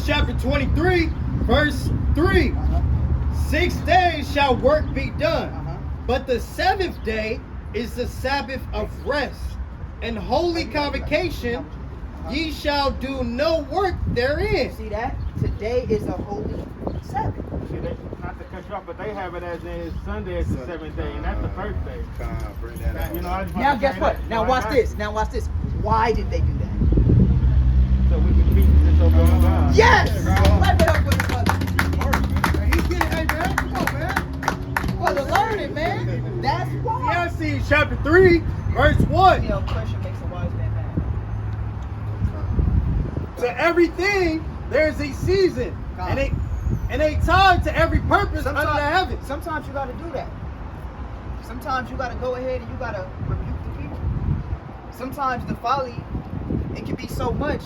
Exodus chapter 23, verse 3. 6 days shall work be done, but the seventh day is the Sabbath of rest and holy convocation. Ye shall do no work therein. See that? Today is a holy Sabbath. See, not to cut you off, but they have it as in Sunday is the seventh day, and that's the first day. Bring that out. You know, I just want Now to guess say what? that. Now So watch this. Now watch this. Why did they do that? So we can keep this over on God. Yes! Clap it up for the brother. He's getting, hey man, come on man. Brother, learn it, man. That's why. Ecclesiastes chapter 3, verse 1. You know, pressure makes a wise man mad. To everything there's a season and a time to every purpose under the heaven. Sometimes you got to do that. Sometimes you got to go ahead and you got to rebuke the people. Sometimes the folly, it can be so much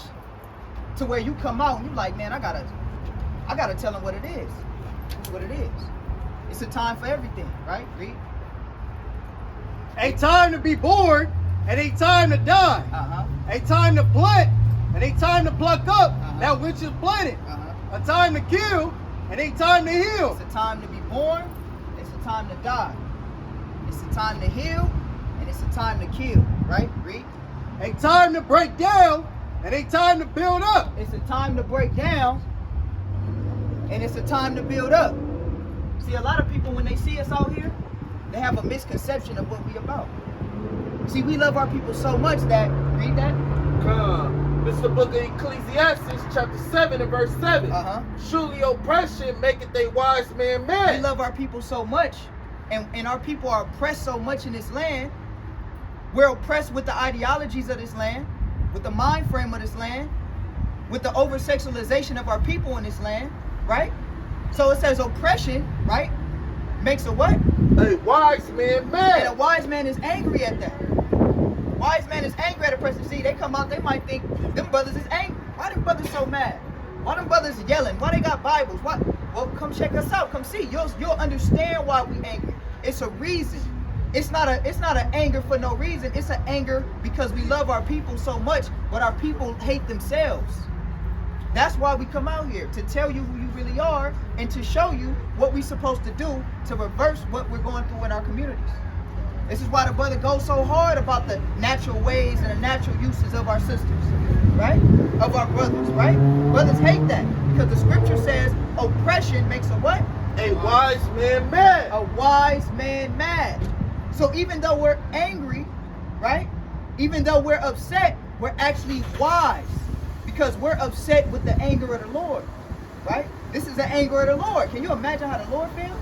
to where you come out and you like, man, I gotta tell them what it is. It's what it is. It's a time for everything, right? Read. A time to be born and a time to die. A time to plant and a time to pluck up that which is planted. A time to kill and a time to heal. It's a time to be born. It's a time to die. It's a time to heal and it's a time to kill, right? Read. A time to break down and a time to build up. It's a time to break down and it's a time to build up. See, a lot of people, when they see us out here, they have a misconception of what we about. See, we love our people so much that, read that. This is the book of Ecclesiastes, chapter 7 and verse 7. Surely oppression maketh a wise man We mad. love our people so much, and our people are oppressed so much in this land. We're oppressed with the ideologies of this land, with the mind frame of this land, with the over-sexualization of our people in this land, right? So it says oppression, right, makes a what? A wise man And a mad. wise man is angry at that. Wise man is angry at a person. See, they come out, they might think them brothers is angry. Why them brothers so mad? Why them brothers yelling? Why they got Bibles? Why? Well, come check us out. Come see. You'll understand why we angry. It's a reason. It's not an anger for no reason. It's an anger because we love our people so much, but our people hate themselves. That's why we come out here, to tell you who you really are and to show you what we're supposed to do to reverse what we're going through in our communities. This is why the brother goes so hard about the natural ways and the natural uses of our sisters, right? Of our brothers, right? Brothers hate that because the scripture says oppression makes a what? A wise man mad. A wise man mad. So even though we're angry, right? Even though we're upset, we're actually wise because we're upset with the anger of the Lord, right? This is the anger of the Lord. Can you imagine how the Lord feels?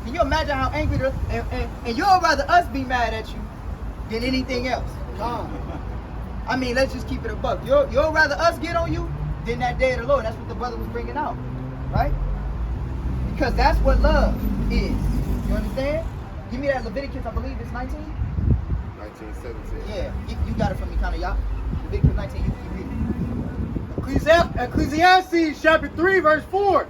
Can you imagine how angry and you'll rather us be mad at you than anything else? I mean, let's just keep it a buck. You'll rather us get on you than that day of the Lord. That's what the brother was bringing out, right? Because that's what love is. You understand? Give me that Leviticus, I believe it's 19. 1917. Yeah, you got it from me, kind of, y'all. Leviticus 19, you read it. Ecclesiastes chapter 3, verse 4.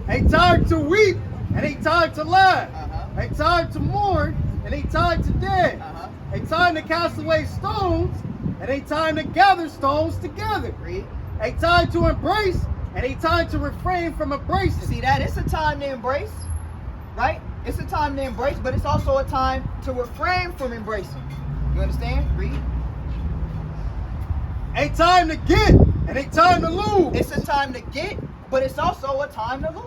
A time to weep and a time to laugh. A time to mourn and a time to dance. A time to cast away stones and a time to gather stones together. Read. A time to embrace and a time to refrain from embracing. See that? It's a time to embrace, right? It's a time to embrace, but it's also a time to refrain from embracing. You understand? Read. A time to get and a time to lose. It's a time to get, but it's also a time to lose.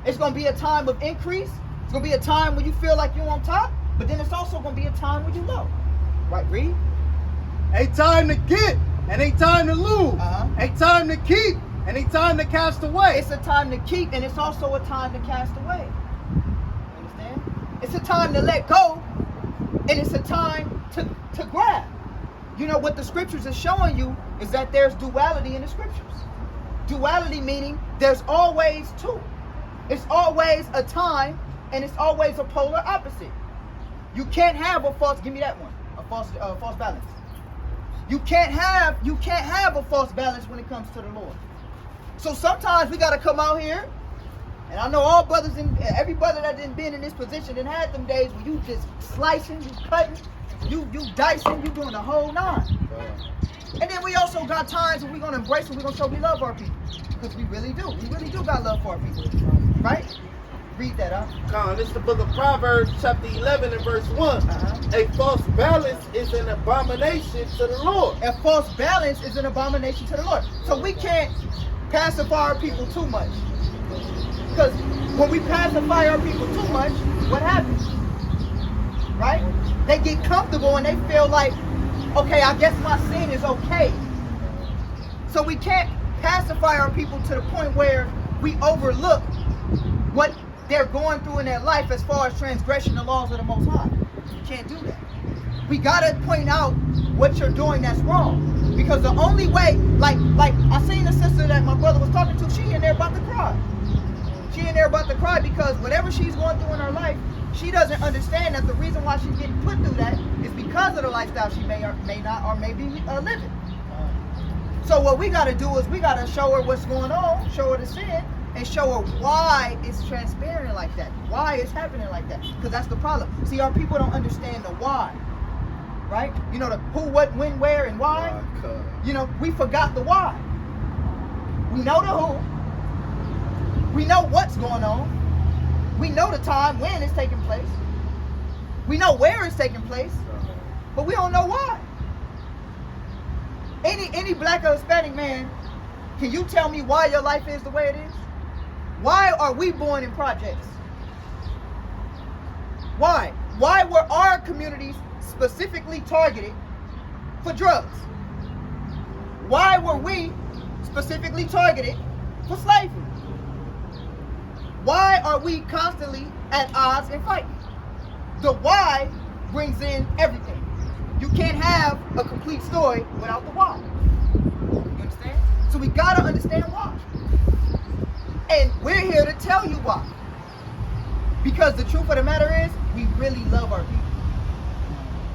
It's going to be a time of increase. It's going to be a time when you feel like you're on top, but then it's also going to be a time when you're low. Right, read. A time to get and a time to lose. A time to keep and a time to cast away. It's a time to keep, and it's also a time to cast away. Understand? It's a time to let go, and it's a time to grab. You know, what the scriptures are showing you is that there's duality in the scriptures. Duality meaning there's always two. It's always a time, and it's always a polar opposite. You can't have a false, give me that one, a false balance. You can't have a false balance when it comes to the Lord. So sometimes we got to come out here, and I know all brothers and every brother that done been in this position and had them days where you just slicing, you cutting, you dicing, you doing the whole nine. And then we also got times when we're going to embrace and we're going to show we love our people. Because we really do. We really do got love for our people. Right? Read that up. Con, this is the book of Proverbs, chapter 11 and verse 1. A false balance is an abomination to the Lord. A false balance is an abomination to the Lord. So we can't pacify our people too much. Because when we pacify our people too much, what happens? Right? They get comfortable and they feel like, okay, I guess my sin is okay. So we can't pacify our people to the point where we overlook what they're going through in their life as far as transgression the laws of the Most High. You can't do that. We gotta point out what you're doing that's wrong. Because the only way, like I seen the sister that my brother was talking to, she in there about to cry. She in there about to cry because whatever she's going through in her life, she doesn't understand that the reason why she's getting put through that is because of the lifestyle she may or may not or may be living. So what we gotta do is we gotta show her what's going on, show her the sin, and show her why it's transparent like that, why it's happening like that. Because that's the problem. See, our people don't understand the why, right? You know, the who, what, when, where, and why. You know, we forgot the why. We know the who. We know what's going on. We know the time when it's taking place. We know where it's taking place, but we don't know why. Any black or Hispanic man, can you tell me why your life is the way it is? Why are we born in projects? Why? Why were our communities specifically targeted for drugs? Why were we specifically targeted for slavery? Why are we constantly at odds and fighting? The why brings in everything. You can't have a complete story without the why. You understand? So we gotta understand why. And we're here to tell you why. Because the truth of the matter is, we really love our people.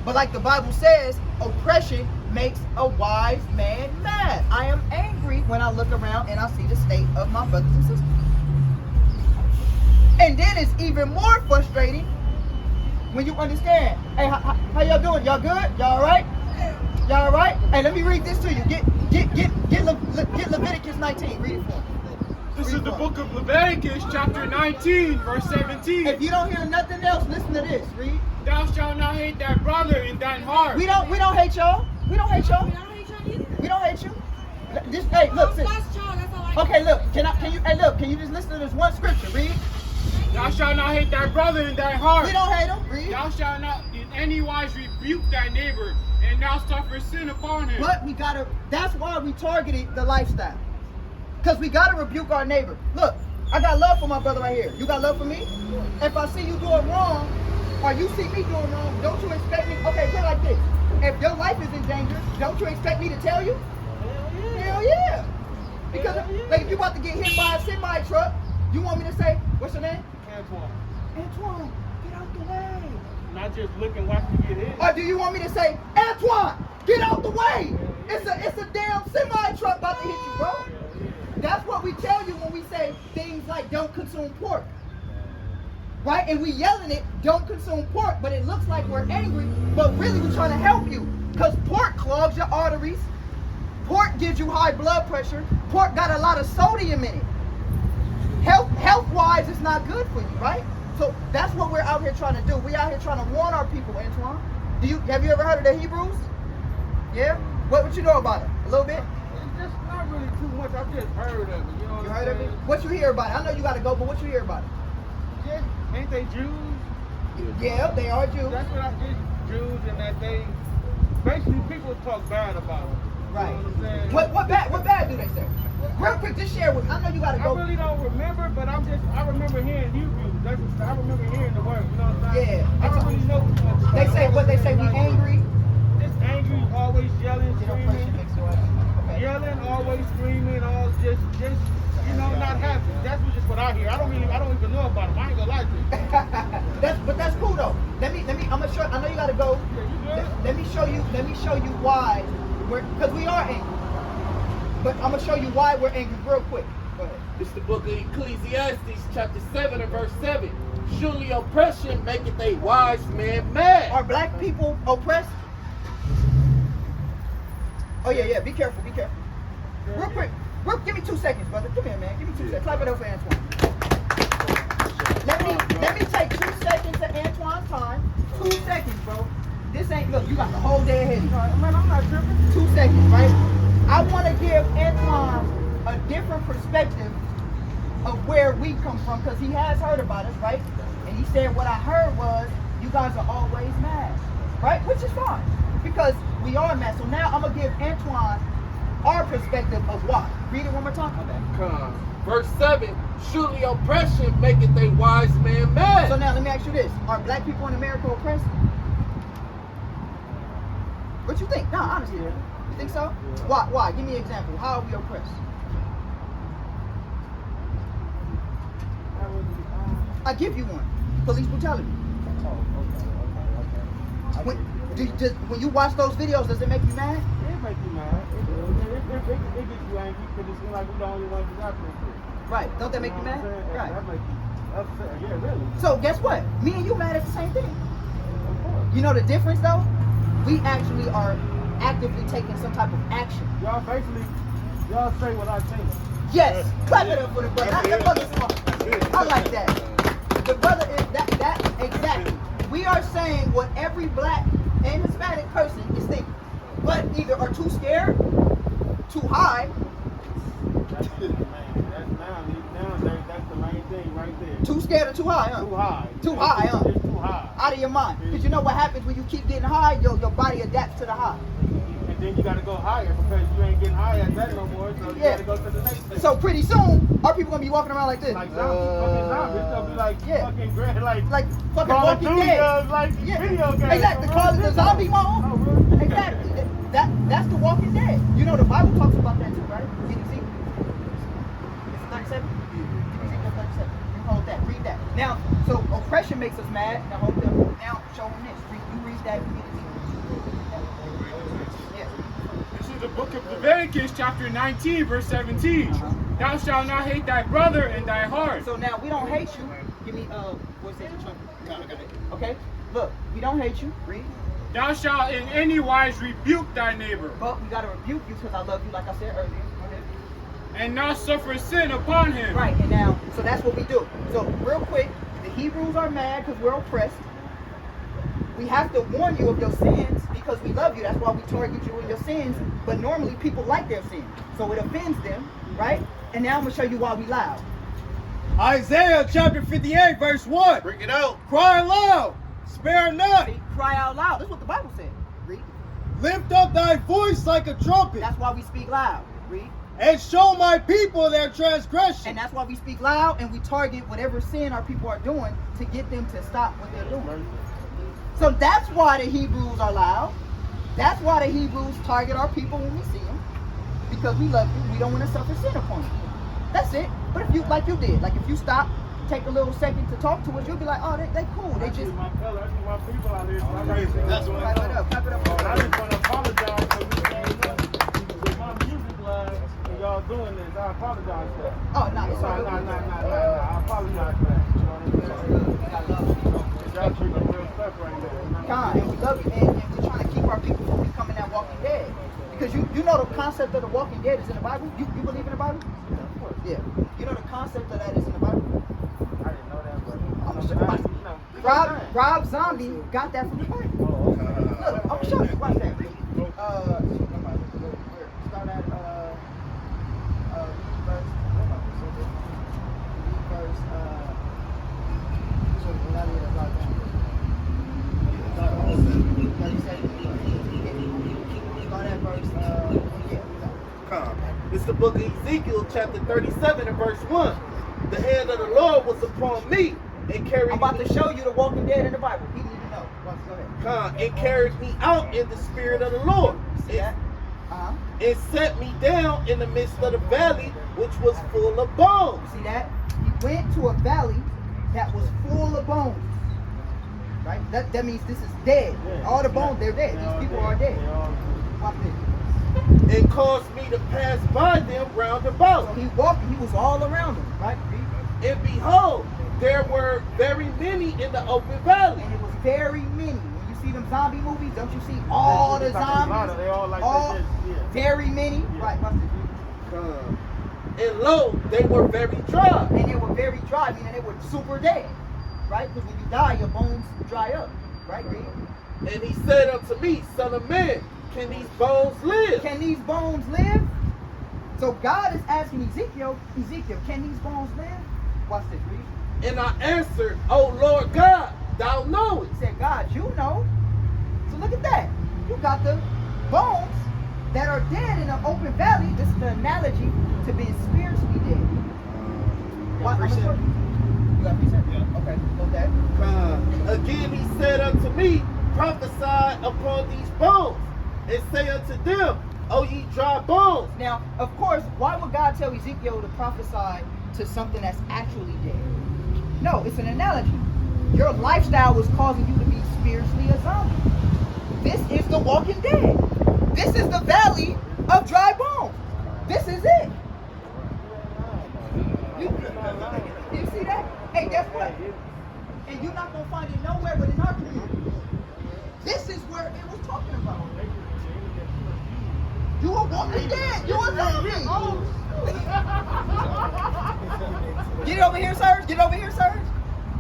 But like the Bible says, oppression makes a wise man mad. I am angry when I look around and I see the state of my brothers and sisters. And then it's even more frustrating when you understand. Hey, how y'all doing? Y'all good? Y'all all right? Y'all all right? Hey, let me read this to you. Get Leviticus 19. Read it for me. This is the book of Leviticus, chapter 19, verse 17. If you don't hear nothing else, listen to this. Read. Thou shalt not hate thy brother in thine heart. We don't hate y'all. We don't hate y'all. We don't hate you. Just, hey, look, sis. Okay, look. Can you just listen to this one scripture? Read. Thou shalt not hate thy brother in thy heart. We don't hate him. Read. Thou shalt not in any wise rebuke thy neighbor, and thou suffer sin upon him. But that's why we targeted the lifestyle. Because we gotta rebuke our neighbor. Look, I got love for my brother right here. You got love for me? If I see you doing wrong, or you see me doing wrong, don't you expect me? Okay, put it like this. If your life is in danger, don't you expect me to tell you? Hell yeah. Because like if you about to get hit by a semi truck, you want me to say, what's your name? Antoine, get out the way. Not just looking like you get hit. Or do you want me to say, Antoine, get out the way? It's a damn semi truck about to hit you, bro. That's what we tell you when we say things like don't consume pork. Right? And we yelling it, don't consume pork, but it looks like we're angry, but really we're trying to help you. Because pork clogs your arteries. Pork gives you high blood pressure. Pork got a lot of sodium in it. Health-wise, it's not good for you, right? So that's what we're out here trying to do. We're out here trying to warn our people, Antoine. Have you ever heard of the Hebrews? Yeah? What you know about it? A little bit? It's just not really too much. I've just heard of it. You know what You I'm heard of it? saying? What you hear about it? I know you got to go, but what you hear about it? Yeah, ain't they Jews? Yeah, they are Jews. That's what I did. Jews, and that they basically people talk bad about them. Right. You know what I'm saying? What bad do they say? Real quick, just share with me. I know you got to I go. really don't remember, but I remember hearing Hebrews. I remember hearing the word. You know what I'm saying? Yeah. I don't really know too much about They it. say what they say. We angry. Just angry, always yelling, screaming, Okay. yelling, always screaming, all just not happy. That's just what I hear. I don't even know about them. I ain't gonna lie to you. That's cool though. Let me. I'm gonna show. I know you gotta go. Yeah, you good? Let me show you why because we are angry. But I'm gonna show you why we're angry real quick. Go ahead. It's the book of Ecclesiastes, chapter 7 and verse 7. Surely oppression maketh a wise man mad. Are black people oppressed? Oh yeah. Be careful. Real quick. Give me 2 seconds, brother. Come here, man. Give me 2 seconds. Clap it up for Antoine. Let me take 2 seconds of Antoine's time. 2 seconds, bro. This ain't, look, you got the whole day ahead of you. Man, I'm not tripping. 2 seconds, right? I want to give Antoine a different perspective of where we come from, because he has heard about us, right? And he said what I heard was, you guys are always mad, right? Which is fine, because we are mad. So now I'm going to give Antoine our perspective of why. Read it one more time. Okay. Verse 7, surely oppression maketh a wise man mad. So now let me ask you this. Are black people in America oppressed? What you think? No, honestly. You think so? Yeah. Why? Give me an example. How are we oppressed? I give you one. Police brutality. When you watch those videos, does it make you mad? It make you mad. It gets you angry because it seems like we're the only ones who's happening to. Right. Don't that make you mad? Right. That makes you upset. Yeah, really. So guess what? Me and you mad at the same thing. You know the difference though? We actually are actively taking some type of action. Y'all basically, y'all say what I think. Yes. Clap it up for the brother. That brother's smart. I like that. The brother is that exactly. We are saying what every black and Hispanic person is thinking, but either are too scared, too high. That's the main thing right there. Too scared or too high, huh? Too high. Too high, huh? It's too high. Out of your mind. Because you know what happens when you keep getting high? Your body adapts to the high. And then you got to go higher because you ain't getting high at that no more. So you got to go to the next thing. So pretty soon, our people going to be walking around like this. Like fucking zombies. It's going to be like fucking grand, like fucking Walking Dead. Like video games. Exactly. Call it the zombie mode. Oh, really? Exactly. That's the Walking Dead. You know the Bible talks about that too, right? In Ezekiel. Is it 37? Ezekiel 37. You hold that. Read that. Now, so oppression makes us mad. Now hold them. Now show them this. You read that. You get Ezekiel. This is the book of Leviticus, chapter 19, verse 17. Thou shalt not hate thy brother in thy heart. So now we don't hate you. Give me what's that? Okay. Look, we don't hate you. Read. Thou shalt in any wise rebuke thy neighbor. But we gotta rebuke you because I love you, like I said earlier. And not suffer sin upon him. Right, and now, so that's what we do. So real quick, the Hebrews are mad because we're oppressed. We have to warn you of your sins because we love you. That's why we target you in your sins. But normally people like their sins. So it offends them, right? And now I'm going to show you why we loud. Isaiah chapter 58 verse 1. Bring it out. Cry aloud, spare not. See, cry out loud. That's what the Bible said. Read. Lift up thy voice like a trumpet. That's why we speak loud. Read. And show my people their transgression. And that's why we speak loud and we target whatever sin our people are doing to get them to stop what they're doing. So that's why the Hebrews are loud. That's why the Hebrews target our people when we see them. Because we love you. We don't want to suffer sin upon you. That's it. But if you, like you did, like if you stop, take a little second to talk to us, you'll be like, oh, they cool. They just... my color. I see my people out there. That's what Clap it up. Clap it up. I just want to apologize for with my music live and y'all doing this. I apologize for that. Oh, no, it's all good. I apologize for that. You know what I'm saying? Y'all treating real stuff right there. God, and we love you, and we're trying to keep our people from becoming that Walking Dead. Because you know the concept of the Walking Dead is in the Bible? You believe in the Bible? Yeah, of course. Yeah. You know the concept of that is in the Bible? I didn't know that, but Rob Zombie got that from the Bible. Oh, okay. Look, I'm showing you. Watch that. Start at It's the book of Ezekiel, chapter 37 and verse 1. The hand of the Lord was upon me and carried I'm about me. to show you the Walking Dead in the Bible. You need to know. Go ahead. And carried me out in the spirit of the Lord. See that? And set me down in the midst of the valley, which was full of bones. See that? He went to a valley that was full of bones. Right? That means this is dead. Yeah. All the bones, they're dead. These people are dead. Watch this. And caused me to pass by them round about. So he walked, he was all around them, right? And behold, there were very many in the open valley. And it was very many. When you see them zombie movies? Don't you see all the zombies? They all like all, yeah. very many. Yeah. Right, watch this. And lo, they were very dry. And they were very dry, meaning they were super dead. Right? Because when you die, your bones dry up. Right, Reed? And he said unto me, Son of man, can these bones live? Can these bones live? So God is asking Ezekiel, can these bones live? Watch this, Reed. And I answered, O Lord God, thou knowest. He said, God, you know. So look at that. You got the bones that are dead in an open valley. This is the analogy to being spiritually dead. What? You got precept? Yeah. Okay, go that. Again he said unto me, prophesy upon these bones, and say unto them, O ye dry bones. Now, of course, why would God tell Ezekiel to prophesy to something that's actually dead? No, it's an analogy. Your lifestyle was causing you to be spiritually a zombie. This is the walking dead. This is the valley of dry bones. This is it. You see that? Hey, guess what? And you're not going to find it nowhere but in our community. This is where it was talking about. You are walking dead. You are zombie. Get over here, Serge. Get over here, Serge.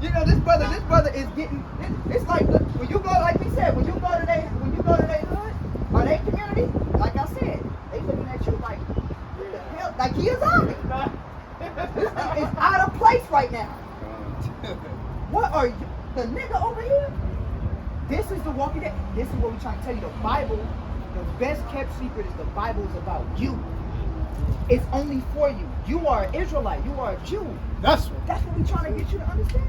You know, this brother is getting. It's like when you go, like we said, when you go to their hood or their community, like I said, they looking at you like, what the hell? Like he a zombie. This thing is out of place right now. What are you, the nigga over here? This is the walking dead. This is what we're trying to tell you. The Bible, the best kept secret is the Bible is about you. It's only for you. You are an Israelite. You are a Jew. That's what we're trying to get you to understand.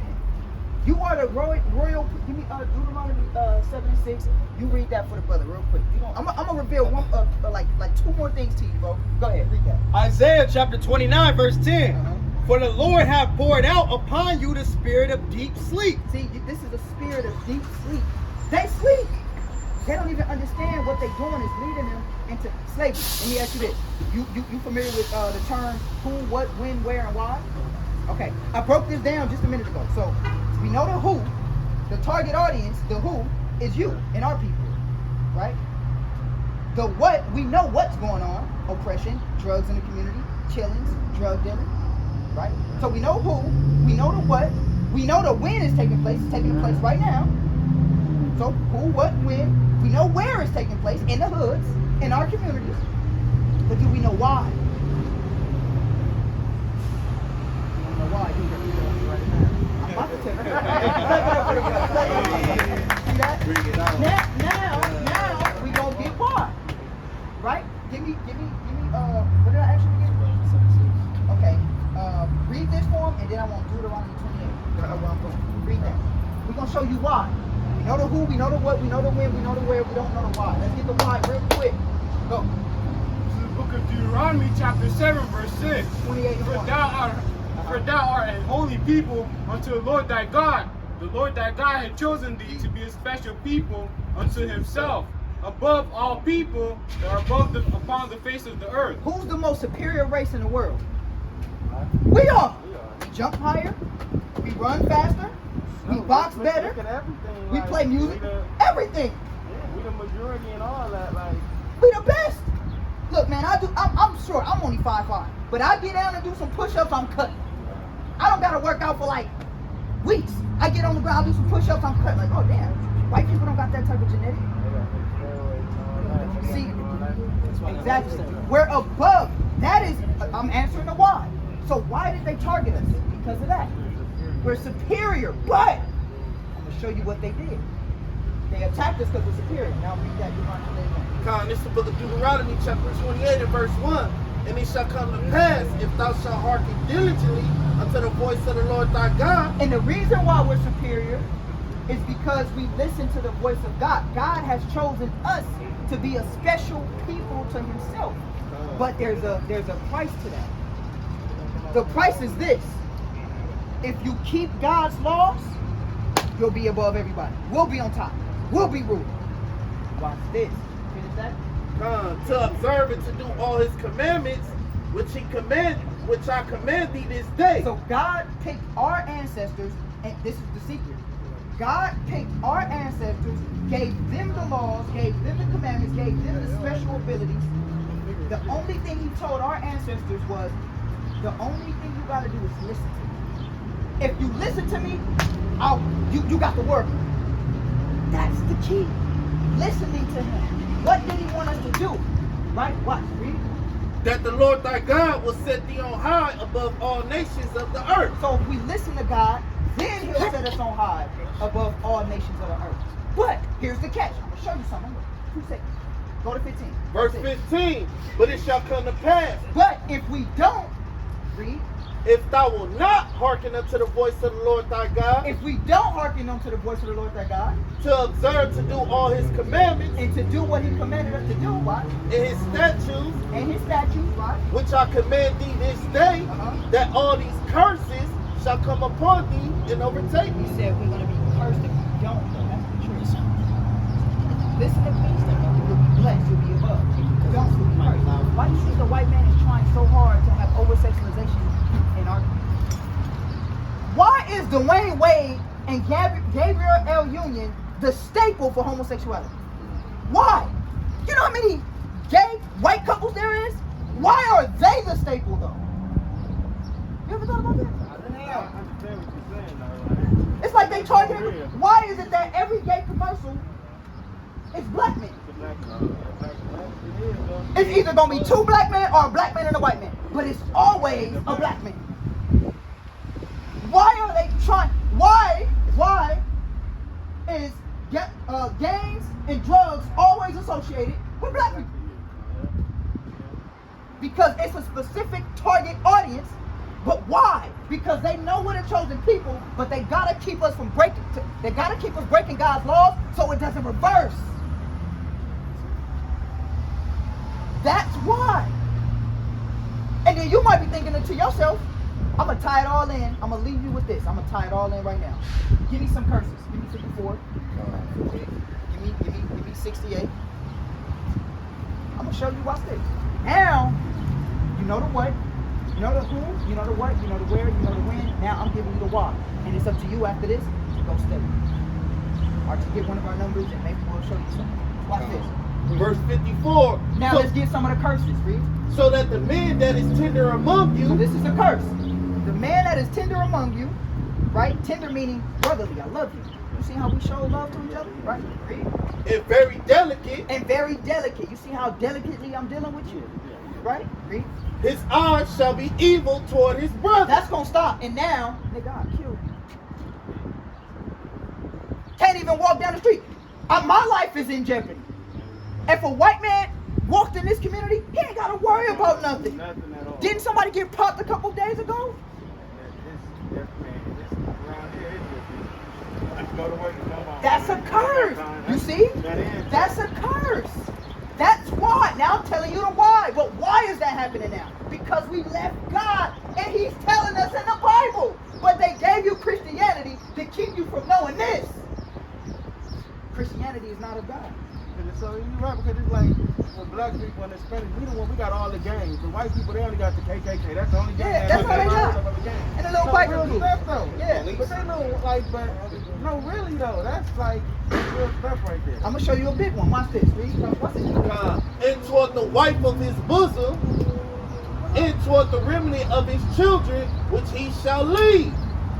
You are the royal. Give me Deuteronomy 7:6. You read that for the brother real quick. I'm gonna reveal one like two more things to you, bro. Go ahead, read that. Isaiah chapter 29, verse 10. For the Lord hath poured out upon you the spirit of deep sleep. See, this is the spirit of deep sleep. They sleep. They don't even understand what they're doing is leading them into slavery. Let me ask you this. You familiar with the term who, what, when, where, and why? Okay. I broke this down just a minute ago. So we know the who, the target audience, the who is you and our people. Right? The what, we know what's going on. Oppression, drugs in the community, killings, drug dealing. Right? So we know who, we know the what, we know the when is taking place. It's taking place right now. So who, what, when, we know where it's taking place, in the hoods, in our communities. But do we know why? We don't know why. I'm about to tell you. See that? Now we gonna get why. Right? Give me what did I actually get? Okay. Read this for him, and then I want Deuteronomy 28. Read that. We're going to show you why. We know the who, we know the what, we know the when, we know the where, we don't know the why. Let's get the why real quick. Go. This is the book of Deuteronomy, chapter 7, verse 6. 28 and For 1. thou art an holy people unto the Lord thy God. The Lord thy God had chosen thee to be a special people unto himself, above all people that are upon the face of the earth. Who's the most superior race in the world? We are. We jump higher. We run faster. We box better. We play music. Everything. Yeah, we the majority and all that. Like we the best. Look, man, I'm short. I'm only 5'5", but I get down and do some push-ups. I'm cutting. I don't gotta work out for like weeks. I get on the ground, do some push-ups. I'm cutting. Like, oh damn, white people don't got that type of genetic. See, exactly. We're above. That is, I'm answering the why. So why did they target us? Because of that. We're superior, but I'm going to show you what they did. They attacked us because we're superior. Now read that Deuteronomy. This is the book of Deuteronomy, chapter 28 and verse 1. And it shall come to pass, if thou shalt hearken diligently unto the voice of the Lord thy God. And the reason why we're superior is because we listen to the voice of God. God has chosen us to be a special people to himself. But there's a price to that. The price is this. If you keep God's laws, you'll be above everybody. We'll be on top. We'll be ruling. Watch this. Finish that? To observe and to do all his commandments, which I command thee this day. So God picked our ancestors, and this is the secret. God picked our ancestors, gave them the laws, gave them the commandments, gave them the special abilities. The only thing he told our ancestors was, the only thing you gotta do is listen to me. If you listen to me, you got the work. That's the key. Listening to him. What did he want us to do? Right? Watch, read. That the Lord thy God will set thee on high above all nations of the earth. So if we listen to God, then he'll set us on high above all nations of the earth. But here's the catch. I'm gonna show you something. 2 seconds. Go to 15. Verse 15. But it shall come to pass, But if we don't, read. if thou wilt not hearken unto the voice of the Lord thy God, If we don't hearken unto the voice of the Lord thy God, to observe to do all his commandments and to do what he commanded us to do, watch, and his statutes, and his statutes, watch, which I command thee this day, that all these curses shall come upon thee and overtake he thee. said we're going to be cursed if we don't, though. That's the truth. Listen to me, you'll be blessed, you'll be above. If you don't, you'll be cursed. Why do you think the white man is trying so hard to have over-sexualization in our community? Why is Dwayne Wade and Gabriel L. Union the staple for homosexuality? Why? You know how many gay white couples there is? Why are they the staple, though? You ever thought about that? I understand what you're saying, though. It's like they target. Why is it that every gay commercial is black men? It's either gonna be 2 black men or a black man and a white man, but it's always a black man. Why are they trying? Why is gangs and drugs always associated with black people? Because it's a specific target audience. But why? Because they know we're the chosen people, but they gotta keep us from breaking. They gotta keep us breaking God's laws so it doesn't reverse. That's why. And then you might be thinking to yourself, I'm gonna tie it all in. I'm gonna leave you with this. I'm gonna tie it all in right now. Give me some curses. Give me 54. Give me 68. I'm gonna show you. Watch this. Now, you know the what, you know the who, you know the what, you know the where, you know the when. Now I'm giving you the why, and it's up to you after this to go study, or to get one of our numbers, and maybe we'll show you something. Watch this. Verse 54. Now so, let's get some of the curses. Read. so that the man that is tender among you, So this is a curse. The man that is tender among you, right? Tender meaning brotherly. I love you. You see how we show love to each other, right? Read. and very delicate, And very delicate. You see how delicately I'm dealing with you, right? Read. his eyes shall be evil toward his brother. That's gonna stop. And now, nigga, I killed you. Can't even walk down the street. My life is in jeopardy. If a white man walked in this community, he ain't gotta worry about nothing. Nothing at all. Didn't somebody get popped a couple days ago? That's a curse. You see? That's a curse. That's why. Now I'm telling you the why. But why is that happening now? Because we left God, and he's telling us in the Bible. But they gave you Christianity to keep you from knowing this. Christianity is not of God. So you're right, because it's like with black people and Hispanic, we got all the gangs. The white people, they only got the KKK. That's the only gang. Yeah, that's all they got. And a little white real people. stuff though. Yeah. But they know, like, but no, really though, that's like real stuff right there. I'm gonna show you a big one. Watch this. Read. What's it? And toward the wife of his bosom, and toward the remnant of his children, which he shall leave.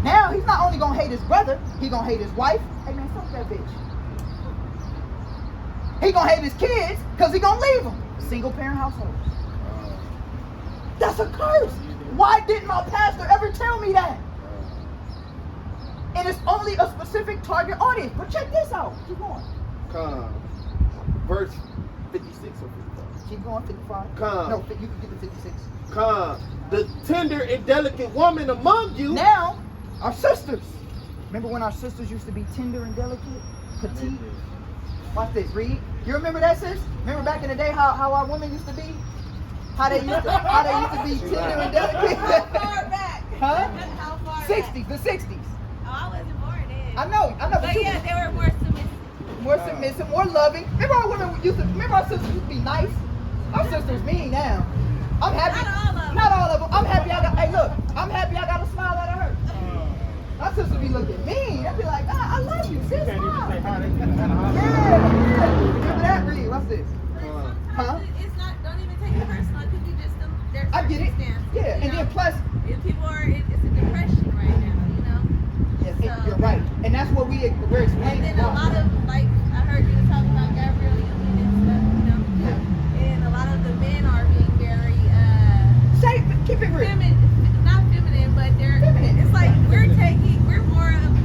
Now he's not only gonna hate his brother, he gonna hate his wife. Hey man, fuck that bitch. He gonna hate his kids because he gonna leave them. Single parent households. That's a curse. Why didn't my pastor ever tell me that? And it's only a specific target audience. But check this out. Keep going. Verse 56 or 55. Keep going. 55. Come. No, you can get to 56. The tender and delicate woman among you. Now, our sisters. Remember when our sisters used to be tender and delicate? Petite? Watch this, read. You remember that, sis? Remember back in the day how our women used to be? How they used to be tender and delicate? How far back? Huh? How far 60s, the 60s. Oh, I wasn't born then. I know, But but you yeah, they were more submissive. more submissive, more loving. Remember our women remember our sisters used to be nice? Our sisters mean now. I'm happy. Not all of them. Not all of them. I'm happy hey look, I'm happy I got a smile out of her. My sister be looking mean. I'd be like, I love you. because people are, it's a depression right now, you know? Yes, So- you're right. And that's what we're And explaining. then a lot of, like, I heard you were talking about Gabriel Union and stuff, you know? And a lot of the men are being very, Say, keep it real. not feminine, but they're, Feminine. it's like we're more of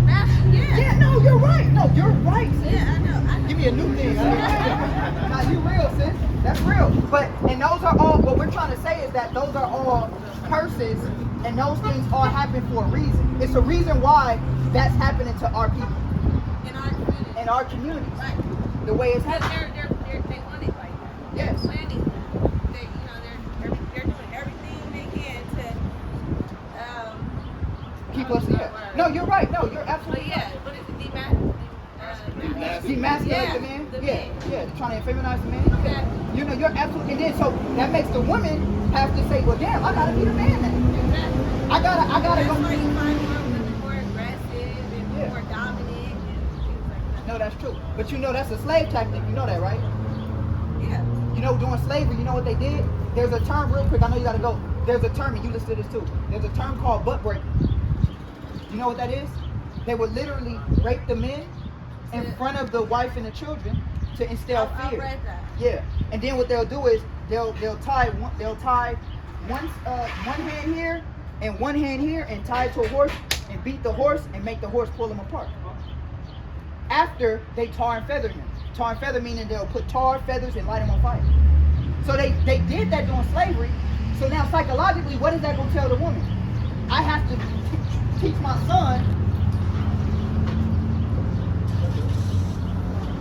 masculine, Yeah, no, you're right. No, you're right, sis. Yeah, I know. Give me a new thing. Nah, you real, sis. That's real. But, and those are all, what we're trying to say is that those are all curses, and those things all happen for a reason. It's a reason why that's happening to our people, In our community. in our communities. Right. The way it's Because happening. they want it like that. Yes. They're planning. They're doing everything they can to Keep us here. No, you're right. No, you're But absolutely yeah, right. what is it? Demasculate Yeah, the man. the Yeah, man. yeah. They're trying to feminize the man. Exactly. You know, you're absolutely. And then so that makes the women have to say, well, damn, I gotta be the man now. Exactly. I gotta That's go. why you find more women more aggressive and Yeah. more dominant and things like that. No, that's true. But you know that's a slave tactic. You know that, right? Yeah. You know, during slavery, you know what they did? There's a term, real quick, I know you gotta go. There's a term, and you listen to this too. There's a term called butt breaking. You know what that is? They would literally rape the men in front of the wife and the children to instill I fear. read that. Yeah. And then what they'll do is they'll tie one hand here and one hand here and tie it to a horse and beat the horse and make the horse pull them apart. After they tar and feather him. Tar and feather meaning they'll put tar, feathers, and light him on fire. So they did that during slavery. So now psychologically, what is that going to tell the woman? I have to teach my son.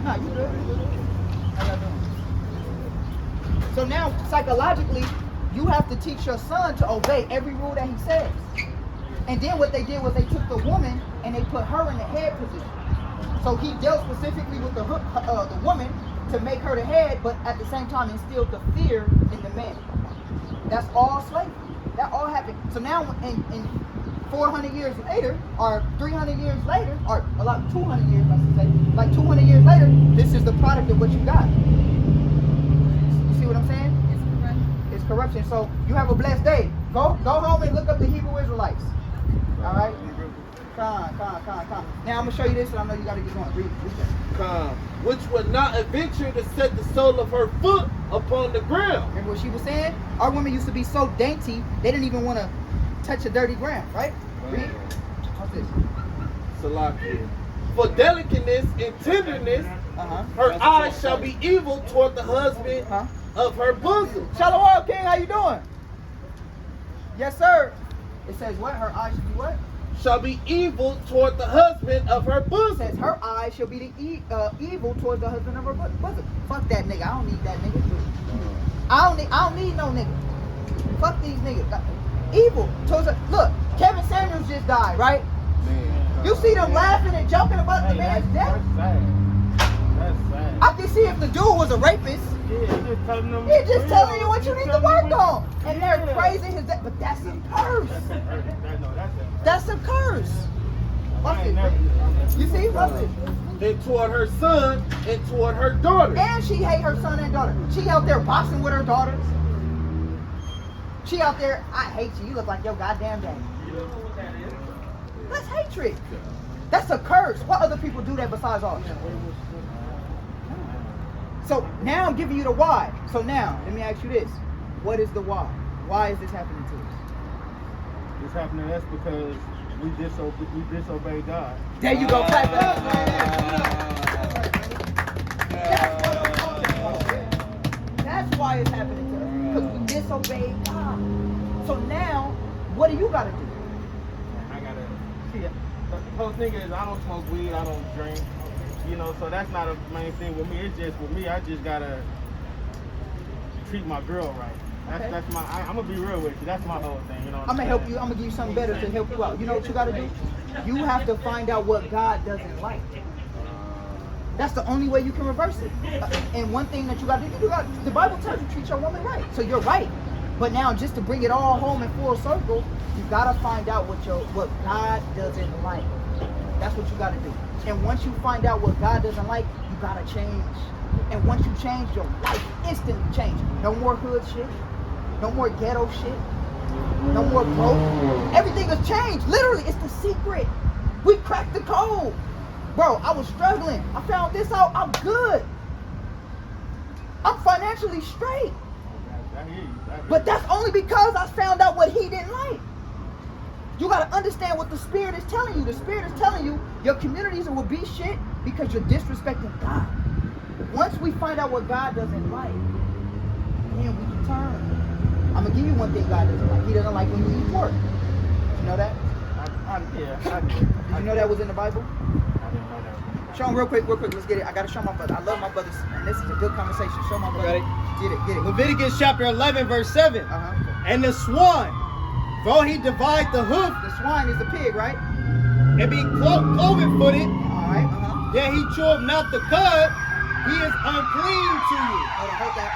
Nah, you good. How y'all doing? So now psychologically, you have to teach your son to obey every rule that he says. And then what they did was they took the woman and they put her in the head position. So he dealt specifically with the woman to make her the head, but at the same time instilled the fear in the man. That's all slavery. That all happened. So now in 400 years later, or 300 years later, or a lot 200 years, I should say, like 200 years later, this is the product of what you got. You see what I'm saying? It's correct. It's corruption. So you have a blessed day. Go home and look up the Hebrew Israelites. All right? Come. Now I'm gonna show you this, and I know you gotta get going. Read that. Which would not adventure to set the sole of her foot upon the ground. Remember what she was saying? Our women used to be so dainty, they didn't even want to touch a dirty ground, right? Read. What's this? Salakia. For delicateness and tenderness, her eyes shall be evil toward the husband of her bosom. Shalom, King. How you doing? Yes, sir. It says what? Her eyes should be what? Shall be evil toward the husband of her It bosom. says her eyes shall be the evil towards the husband of her bosom. Fuck that nigga. I don't need that nigga. I don't need no nigga. Fuck these niggas. Evil towards the, look, Kevin Samuels just died, right? You see them laughing and joking about the man's death? That's sad. I can see if the dude was a rapist. Yeah, he's just telling them. He's just telling you what you He's need to telling work you on. And they're praising his death. But that's a curse. That's a curse. What's it? You see? What's it? And toward her son and toward her daughter. And she hate her son and daughter. She out there boxing with her daughters. She out there, I hate you. You look like your goddamn daddy. That's hatred. That's a curse. What other people do that besides us? So now I'm giving you the why. So now, let me ask you this. What is the why? Why is this happening to us? It's happening to us because we disobey God. There you go. Clap it up, That's what I'm talking about. That's why it's happening to us. Because we disobey God. So now, what do you got to do? I gotta see it. The whole thing is I don't smoke weed, I don't drink. You know, so that's not a main thing with me. It's just with me, I just gotta treat my girl right. That's my. I'm gonna be real with you. That's my whole thing. You know. I'm gonna help you. I'm gonna give you something better to help you out. You know what you gotta do? You have to find out what God doesn't like. That's the only way you can reverse it. And one thing that you gotta do, the Bible tells you treat your woman right. So you're right. But now, just to bring it all home in full circle, you gotta find out what God doesn't like. That's what you gotta do. And once you find out what God doesn't like, you gotta change. And once you change, your life instantly changes. No more hood shit. No more ghetto shit. No more what broke. Everything has changed. Literally, it's the secret. We cracked the code. Bro, I was struggling. I found this out. I'm good. I'm financially straight. But that's only because I found out what he didn't like. You got to understand what the Spirit is telling you. The Spirit is telling you your communities will be shit because you're disrespecting God. Once we find out what God doesn't like, then we can turn. I'm going to give you one thing God doesn't like. He doesn't like when you eat pork. Did you know that? I did. Did you know that was in the Bible? I didn't know that. Show them real quick. Let's get it. I got to show my brother. I love my brothers. And this is a good conversation. Show my brother. Got it. Get it. Leviticus chapter 11, verse 7. And the swan, though he divide the hoof, The swine is the pig, right? and be cloven-footed, All right. yet he cheweth not the cud, he is unclean to you. Hold that.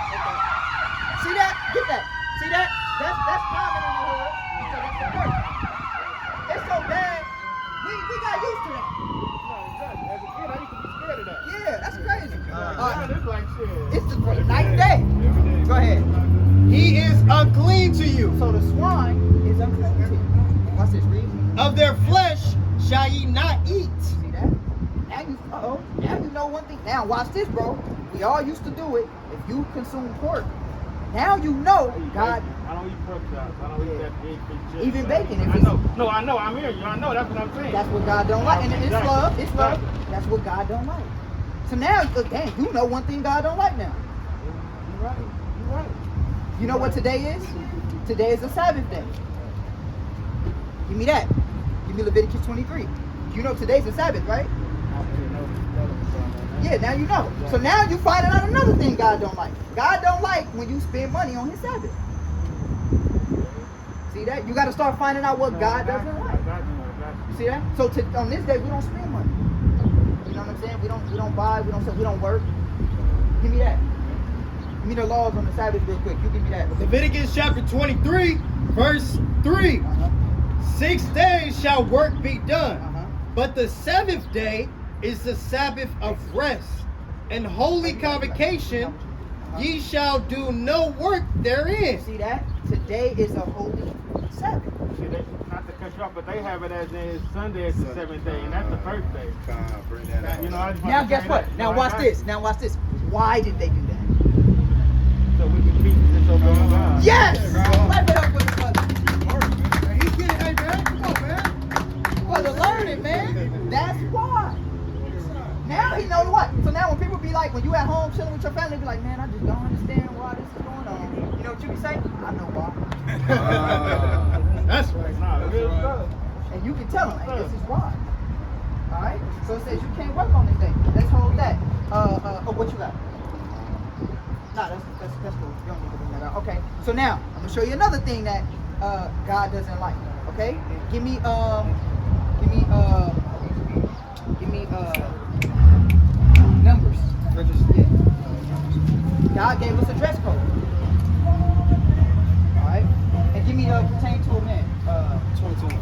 See that? Get that. See that? That's common in the hood. So that's the word. It's so bad. We got used to that. As a kid, I used to be scared of that. Yeah, that's crazy. It's like shit. It's the night and day. Every day. Go ahead. He is unclean to you. So the swine is unclean to you. Watch this, read. Of their flesh shall ye not eat. See that? Now you know one thing. Now watch this, bro. We all used to do it. If you consume pork, now you know God. I don't eat pork chops. I don't eat that big chicken. Even bacon. If I it's, know. No, I know. I'm hearing you. I know. That's what I'm saying. That's what God don't like. And it's Exactly. love. It's love. Exactly. That's what God don't like. So now, dang, you know one thing God don't like now. You're right. You're right. You know what today is? Today is a Sabbath day. Give me that. Give me Leviticus 23. You know today's a Sabbath, right? Yeah, now you know. So now you finding out another thing God don't like. God don't like when you spend money on his Sabbath. See that? You got to start finding out what God doesn't like. You see that? So on this day we don't spend money. You know what I'm saying? We don't buy, we don't sell, we don't work. Give me that. Give me the laws on the Sabbath real quick. You give me that. Leviticus chapter 23, verse 3. 6 days shall work be done, but the seventh day is the Sabbath of rest and holy convocation. Ye shall do no work therein. See that? Today is a holy Sabbath. See, not to cut you off, but they have it as in Sunday is the seventh day, and that's the first day. Bring that out. You know, I just want Now to guess say what? that. Now So watch this. Now watch this. Why did they do that? So we can keep this over on God. Yes! Clap it up with the brother. He's getting, hey man, come on man. Brother, learn it, man. That's why. Now he knows what. So now when people be like, when you at home chilling with your family, be like, man, I just don't understand why this is going on. You know what you be saying? I know why. That's right. Nah, real stuff. And you can tell them, hey, this is why. Alright? So it says you can't work on this thing. Let's hold that. What you got? Nah, that's cool. You don't need to bring that out. Okay. So now, I'm gonna show you another thing that God doesn't like. Okay? Give me Numbers. Yeah. God gave us a dress code. Alright? And give me pertain to a man. 22.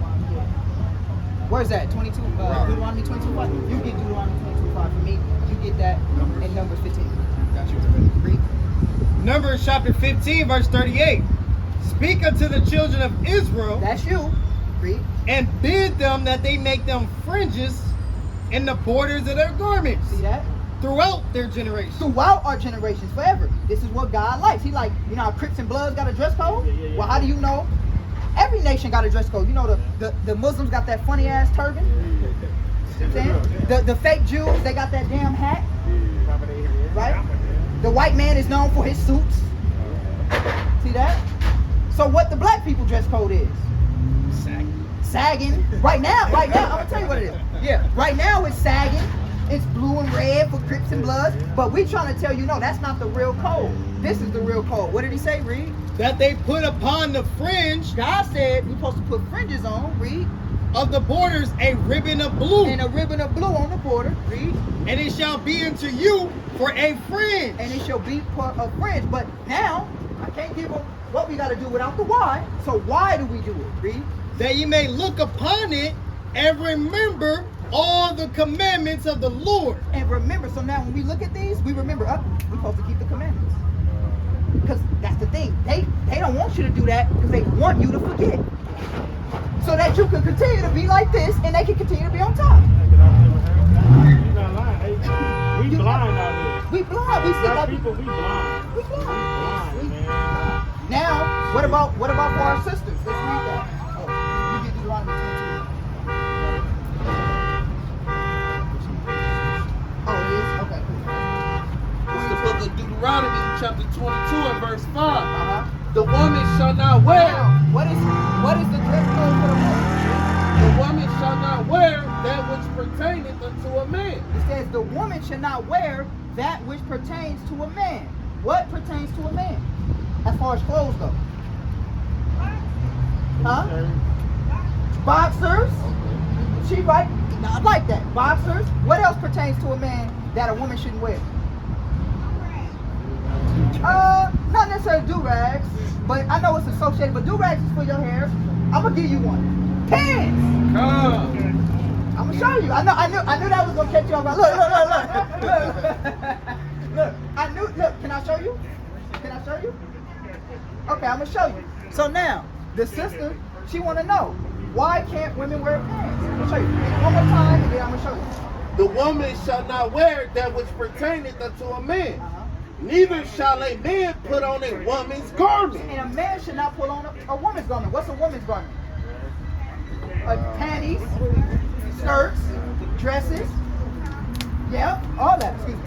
Where's that? 22, Deuteronomy 22:5. You get Deuteronomy 22:5 for me. You get that in Numbers 15. Got you. Read. Numbers chapter 15, verse 38. Speak unto the children of Israel, That's you. Read. and bid them that they make them fringes in the borders of their garments See that? throughout their generations. Throughout our generations, forever. This is what God likes. He like, you know how Crips and Bloods got a dress code? Yeah. Well, how do you know? Every nation got a dress code. You know the Muslims got that funny ass turban. See what I'm saying? The fake Jews, they got that damn hat. Right? The white man is known for his suits. See that? So what the black people dress code is? Sagging. Right now, I'm gonna tell you what it is. Yeah, right now it's sagging. It's blue and red for Crips and Bloods. But we trying to tell you, no, that's not the real code. This is the real code. What did he say? Read. That they put upon the fringe God said we're supposed to put fringes on. Read. of the borders a ribbon of blue, And a ribbon of blue on the border. Read. and it shall be unto you for a fringe. And it shall be for a fringe. But now, I can't give them what we got to do without the why. So why do we do it? Read. That ye may look upon it and remember all the commandments of the Lord. And remember, so now when we look at these, we remember, we're supposed to keep the commandments. Because that's the thing. They don't want you to do that because they want you to forget. so that you can continue to be like this and they can continue to be on top. You're not lying. We blind out here. We blind. We see Black like people, we blind. we blind. Blind, man. Now, what about for our sisters? Let's read that. Oh, you get Deuteronomy 22. Oh, it is? Okay, cool. It's the book of Deuteronomy, chapter 22 and verse 5. The Uh-huh. woman shall not wear. Now, what is the dress code for the woman? The woman shall not wear that which pertaineth unto a man. It says the woman should not wear that which pertains to a man. What pertains to a man? As far as clothes go. Huh? Boxers. She right? I like that. Boxers. What else pertains to a man that a woman shouldn't wear? Not necessarily do-rags, but I know it's associated, but do-rags is for your hair. I'm gonna give you one. Pants! I'm gonna show you. I knew that was gonna catch you off guard. Look. Look, can I show you? Can I show you? Okay, I'm gonna show you. So now, the sister, she wanna know, why can't women wear pants? I'm gonna show you. One more time, and then I'm gonna show you. The woman shall not wear that which pertaineth unto a man. Neither shall a man put on a woman's garment. And a man should not put on a woman's garment. What's a woman's garment? Panties, skirts, dresses. Yeah, all that. Excuse me.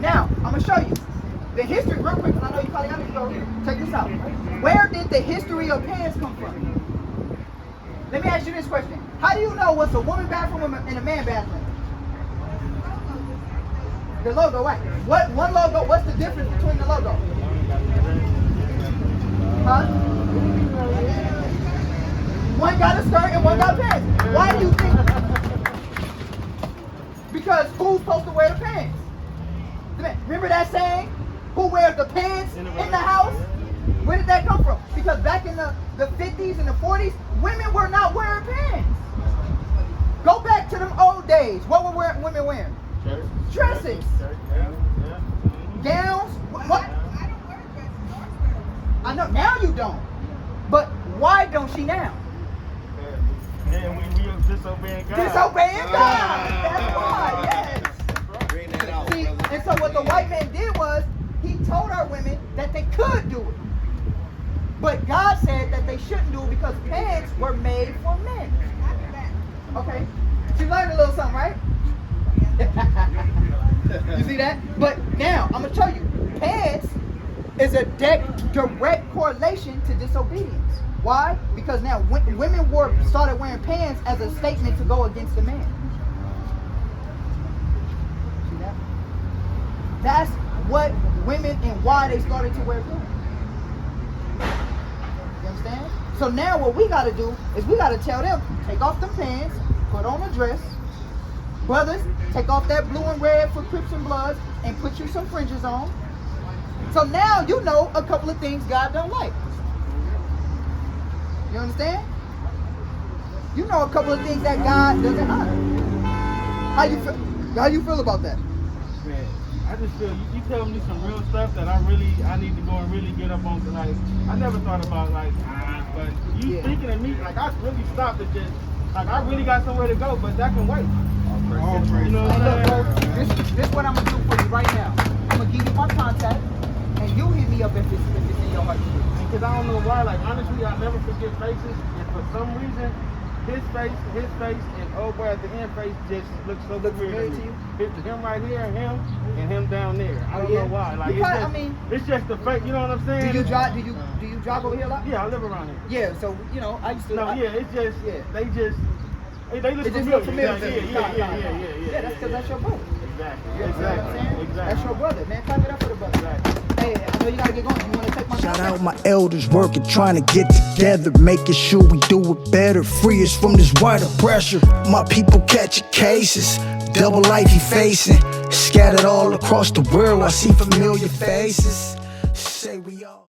Now, I'm going to show you. The history, real quick, because I know you probably got to go. Check this out. Where did the history of pants come from? Let me ask you this question. How do you know what's a woman bathroom and a man bathroom? The logo, right? What one logo? What's the difference between the logo? Huh? One got a skirt and one got pants. Why do you think? Because who's supposed to wear the pants? Remember that saying? Who wears the pants in the house? Where did that come from? Because back in the 50s and the 40s, women were not wearing pants. Go back to them old days. What were women wearing? Dresses. Gowns. What? I know now you don't. But why don't she now? And we are disobeying God. Disobeying God. That's why. Yes. Bring that out, See, brother. and so what the white man did was he told our women that they could do it. But God said that they shouldn't do it because pants were made for men. Okay. She learned a little something, right? You see that? But now, I'm going to show you. Pants is a direct correlation to disobedience. Why? Because now women started wearing pants as a statement to go against the man. See that? That's what women and why they started to wear pants. You understand? So now what we got to do is we got to tell them, take off them pants, put on a dress. Brothers, take off that blue and red for Crips and Bloods and put you some fringes on. So now you know a couple of things God don't like. You understand? You know a couple of things that God doesn't honor. How you feel about that? Man, I just feel you telling me some real stuff that I need to go and really get up on tonight. I never thought about but you thinking of me, like I really stopped at just, like I really got somewhere to go, but that can wait. You know what I'm saying? This is what I'm gonna do for you right now. I'm gonna give you my contact, and you hit me up if it's in your heart to do. Because I don't know why, like honestly, I never forget faces, and for some reason, his face, and old boy at the end face just looks so weird to you. Him right here, and him down there. I don't know why. Like Because, it's just the fake. You know what I'm saying? Do you drive over here a lot? Yeah, I live around here. Yeah, so I used to. It's just they look It just familiar. look familiar. Yeah, that's because that's your brother. Exactly. You know what I'm saying? That's your brother, man. Clap it up for the brother. Hey, I know you gotta get going. You wanna take my Shout out my elders working, trying to get together, making sure we do it better. Free us from this white oppressor. My people catching cases, double life he facing. Scattered all across the world, I see familiar faces. Say we all.